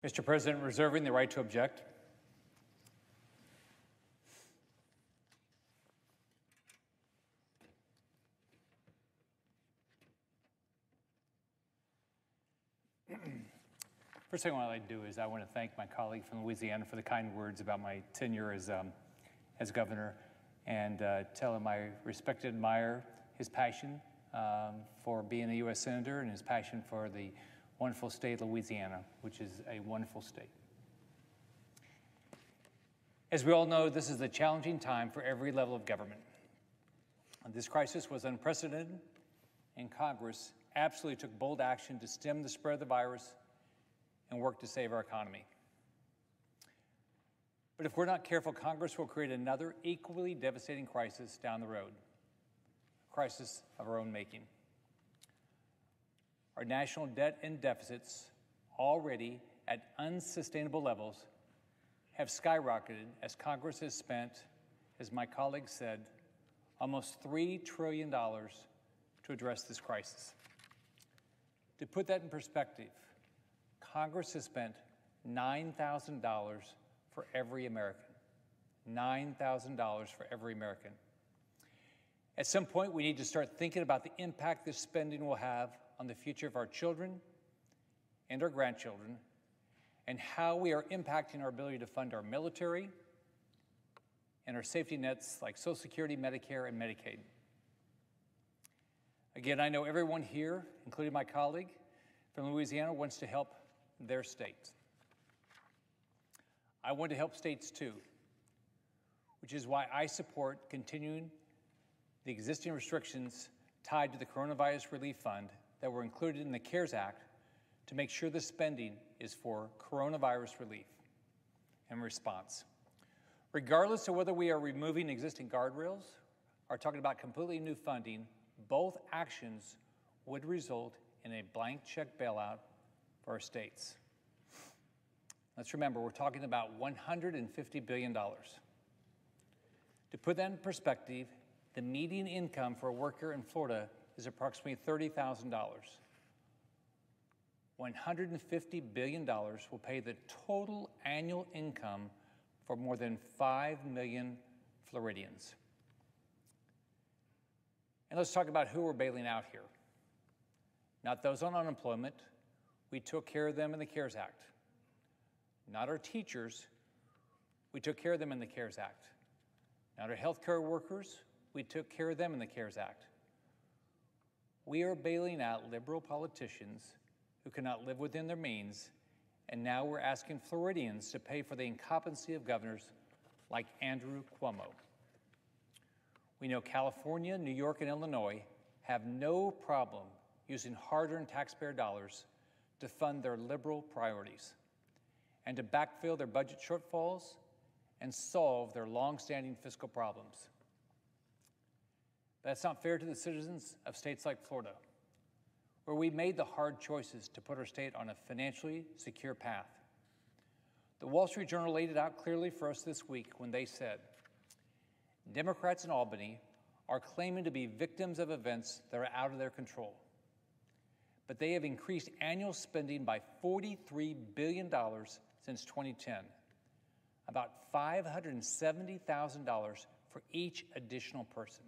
Mr. President, reserving the right to object. First thing I'd like to do is I want to thank my colleague from Louisiana for the kind words about my tenure as governor, and tell him I respect and admire his passion for being a U.S. Senator and his passion for the wonderful state of Louisiana, which is a wonderful state. As we all know, this is a challenging time for every level of government. This crisis was unprecedented, and Congress absolutely took bold action to stem the spread of the virus and work to save our economy. But if we're not careful, Congress will create another equally devastating crisis down the road, a crisis of our own making. Our national debt and deficits, already at unsustainable levels, have skyrocketed as Congress has spent, as my colleague said, almost $3 trillion to address this crisis. To put that in perspective, Congress has spent $9,000 for every American. $9,000 for every American. At some point, we need to start thinking about the impact this spending will have on the future of our children and our grandchildren, and how we are impacting our ability to fund our military and our safety nets like Social Security, Medicare, and Medicaid. Again, I know everyone here, including my colleague from Louisiana, wants to help their state. I want to help states too, which is why I support continuing the existing restrictions tied to the Coronavirus Relief Fund that were included in the CARES Act to make sure the spending is for coronavirus relief and response. Regardless of whether we are removing existing guardrails or talking about completely new funding, both actions would result in a blank check bailout for our states. Let's remember, we're talking about $150 billion. To put that in perspective, the median income for a worker in Florida is approximately $30,000. $150 billion will pay the total annual income for more than 5 million Floridians. And let's talk about who we're bailing out here. Not those on unemployment. We took care of them in the CARES Act. Not our teachers. We took care of them in the CARES Act. Not our healthcare workers. We took care of them in the CARES Act. We are bailing out liberal politicians who cannot live within their means, and now we're asking Floridians to pay for the incompetency of governors like Andrew Cuomo. We know California, New York, and Illinois have no problem using hard-earned taxpayer dollars to fund their liberal priorities and to backfill their budget shortfalls and solve their long-standing fiscal problems. That's not fair to the citizens of states like Florida, where we made the hard choices to put our state on a financially secure path. The Wall Street Journal laid it out clearly for us this week when they said, Democrats in Albany are claiming to be victims of events that are out of their control, but they have increased annual spending by $43 billion since 2010, about $570,000 for each additional person.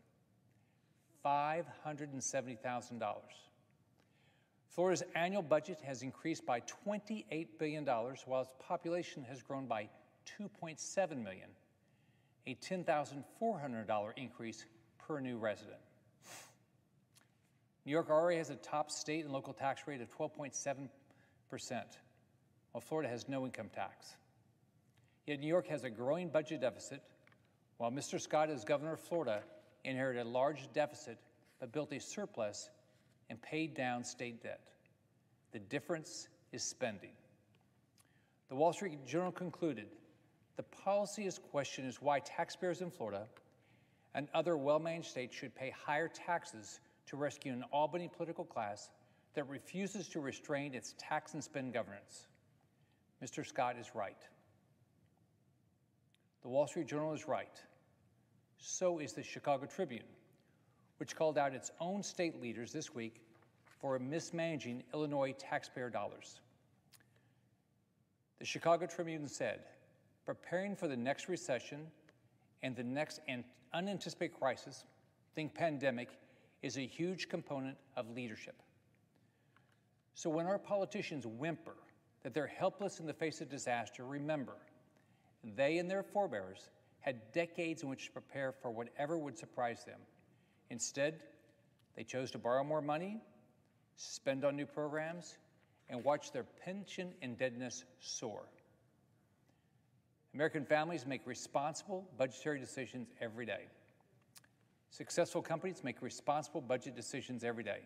$570,000. Florida's annual budget has increased by $28 billion, while its population has grown by 2.7 million, a $10,400 increase per new resident. New York already has a top state and local tax rate of 12.7%, while Florida has no income tax. Yet New York has a growing budget deficit, while Mr. Scott, as governor of Florida, inherited a large deficit but built a surplus and paid down state debt. The difference is spending. The Wall Street Journal concluded, the policy's question is why taxpayers in Florida and other well-managed states should pay higher taxes to rescue an Albany political class that refuses to restrain its tax and spend governance. Mr. Scott is right. The Wall Street Journal is right. So is the Chicago Tribune, which called out its own state leaders this week for mismanaging Illinois taxpayer dollars. The Chicago Tribune said, preparing for the next recession and the next unanticipated crisis, think pandemic, is a huge component of leadership. So when our politicians whimper that they're helpless in the face of disaster, remember, they and their forebears had decades in which to prepare for whatever would surprise them. Instead, they chose to borrow more money, spend on new programs, and watch their pension indebtedness soar. American families make responsible budgetary decisions every day. Successful companies make responsible budget decisions every day.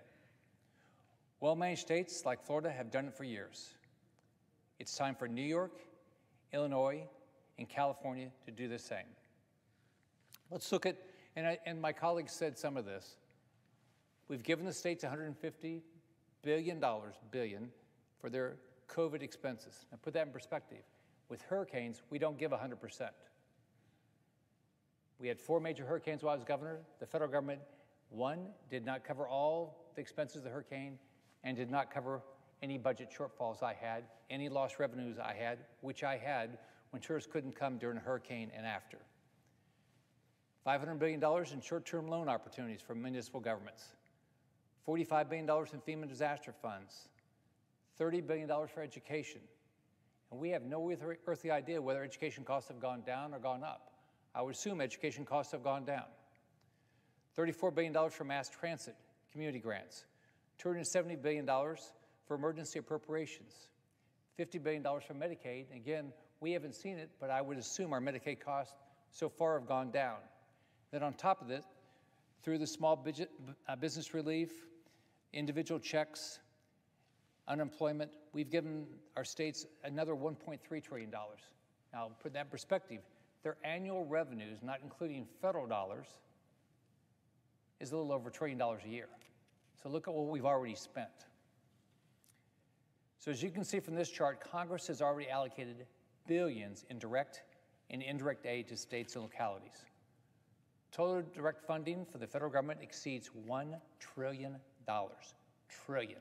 Well-managed states like Florida have done it for years. It's time for New York, Illinois, and California to do the same. Let's look at, and my colleagues said some of this. We've given the states $150 billion for their COVID expenses. Now put that in perspective. With hurricanes, we don't give 100%. We had 4 major hurricanes while I was governor. The federal government, one, did not cover all the expenses of the hurricane and did not cover any budget shortfalls I had, any lost revenues I had, which I had when tourists couldn't come during a hurricane and after. $500 billion in short-term loan opportunities for municipal governments. $45 billion in FEMA disaster funds. $30 billion for education. And we have no earthly idea whether education costs have gone down or gone up. I would assume education costs have gone down. $34 billion for mass transit, community grants. $270 billion for emergency appropriations. $50 billion for Medicaid. Again, we haven't seen it, but I would assume our Medicaid costs so far have gone down. Then on top of it, through the small business relief, individual checks, unemployment, we've given our states another $1.3 trillion. Now, put that in perspective, their annual revenues, not including federal dollars, is a little over $1 trillion a year. So look at what we've already spent. So as you can see from this chart, Congress has already allocated billions in direct and indirect aid to states and localities. Total direct funding for the federal government exceeds $1 trillion. Trillion.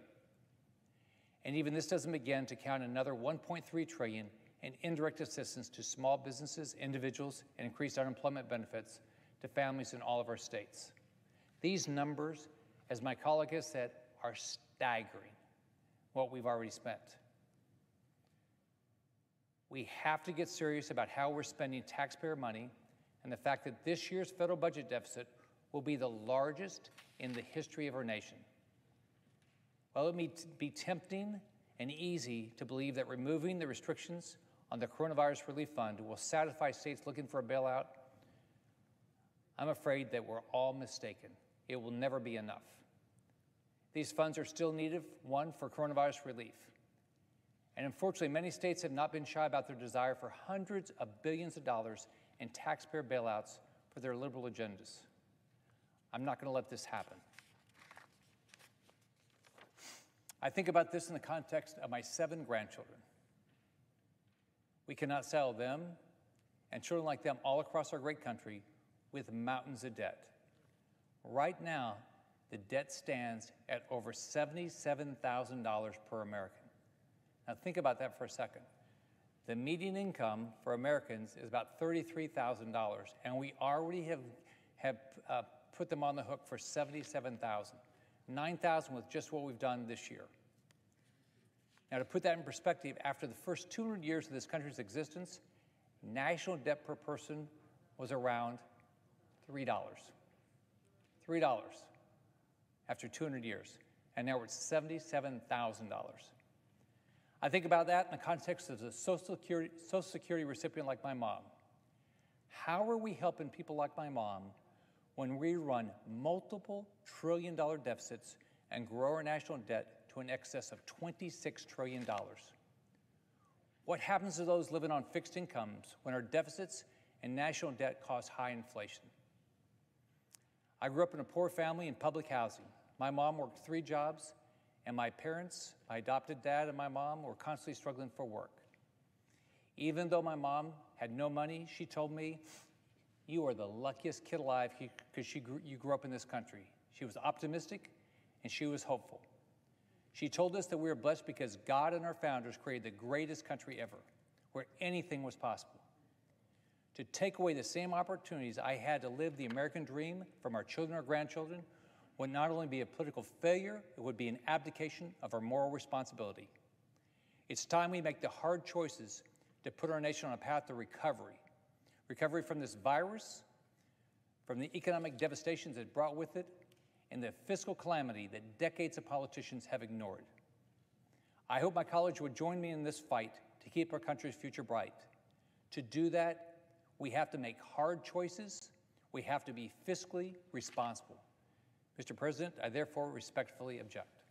And even this doesn't begin to count another $1.3 trillion in indirect assistance to small businesses, individuals, and increased unemployment benefits to families in all of our states. These numbers, as my colleague has said, are staggering, what we've already spent. We have to get serious about how we're spending taxpayer money and the fact that this year's federal budget deficit will be the largest in the history of our nation. While it may be tempting and easy to believe that removing the restrictions on the Coronavirus Relief Fund will satisfy states looking for a bailout, I'm afraid that we're all mistaken. It will never be enough. These funds are still needed, one, for coronavirus relief. And unfortunately, many states have not been shy about their desire for hundreds of billions of dollars in taxpayer bailouts for their liberal agendas. I'm not going to let this happen. I think about this in the context of my 7 grandchildren. We cannot settle them and children like them all across our great country with mountains of debt. Right now, the debt stands at over $77,000 per American. Now think about that for a second. The median income for Americans is about $33,000, and we already have put them on the hook for $77,000. $9,000 with just what we've done this year. Now, to put that in perspective, after the first 200 years of this country's existence, national debt per person was around $3. $3 after 200 years, and now we're at $77,000. I think about that in the context of a Social Security recipient like my mom. How are we helping people like my mom when we run multiple trillion-dollar deficits and grow our national debt to an excess of $26 trillion? What happens to those living on fixed incomes when our deficits and national debt cause high inflation? I grew up in a poor family in public housing. My mom worked 3 jobs, and my parents, my adopted dad and my mom, were constantly struggling for work. Even though my mom had no money, she told me, "You are the luckiest kid alive," because you grew up in this country. She was optimistic and she was hopeful. She told us that we were blessed because God and our founders created the greatest country ever. where anything was possible. To take away the same opportunities I had to live the American dream from our children or grandchildren would not only be a political failure, it would be an abdication of our moral responsibility. It's time we make the hard choices to put our nation on a path to recovery. Recovery from this virus, from the economic devastations it brought with it, and the fiscal calamity that decades of politicians have ignored. I hope my colleagues would join me in this fight to keep our country's future bright. To do that, we have to make hard choices. We have to be fiscally responsible. Mr. President, I therefore respectfully object.